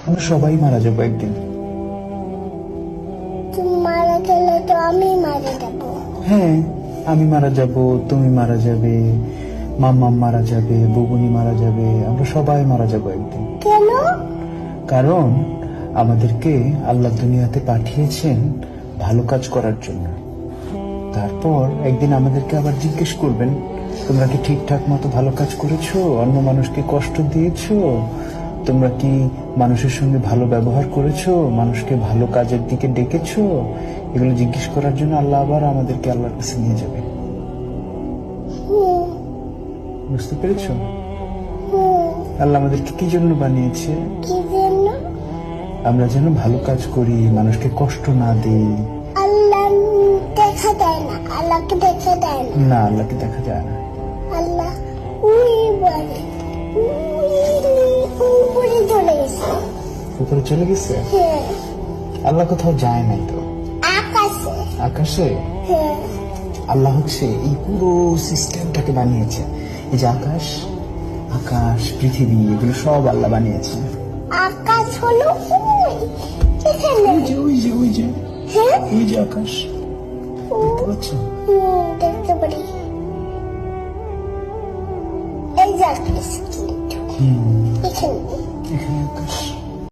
আমরা সবাই মারা যাবো একদিন। তুমি মারা গেলে তো আমি মারা যাবো। হ্যাঁ, আমি মারা যাব, তুমি মারা যাবে, মাম্মা মারা যাবে, বুবুনি মারা যাবে, আমরা সবাই মারা যাব একদিন। কেন? কারণ আমাদেরকে আল্লাহ দুনিয়াতে পাঠিয়েছেন ভালো কাজ করার জন্য। তারপর একদিন আমাদেরকে আবার জিজ্ঞেস করবেন, তোমরা কি ঠিকঠাক মতো ভালো কাজ করেছো? অন্য মানুষকে কষ্ট দিয়েছো? তোমরা কি মানুষের সঙ্গে ভালো ব্যবহার করেছো? মানুষকে ভালো কাজের দিকে ডেকেছো? এগুলো জিজ্ঞেস করার জন্য আল্লাহ আবার আমাদেরকে আল্লাহর কাছে নিয়ে যাবে। বুঝতে পেরেছো? আল্লাহ আমাদেরকে কি জন্য বানিয়েছে? কি জন্য? আমরা যেন ভালো কাজ করি, মানুষকে কষ্ট না দিই। আল্লাহ দেখা দেয় না, আল্লাহকে দেখা দেয় না। না, আল্লাহকে দেখা যায় না। আল্লাহ ওই বাড়ি উপরে চলে গেছে। উপরে চলে গেছে? হ্যাঁ, আল্লাহ কোথাও যায় নাই তো। আকাশে। আকাশে? হ্যাঁ, আল্লাহ হচ্ছে এই পুরো সিস্টেমটাকে বানিয়েছে। এই যে আকাশ, আকাশ, পৃথিবী, এগুলো সব আল্লাহ বানিয়েছে। আকাশ হলো ওই এখানে। ওই যে হ্যাঁ, এই যে আকাশ, দেখতে পাচ্ছ? দেখতে পারি। এই যে আকাশ কিন্তু।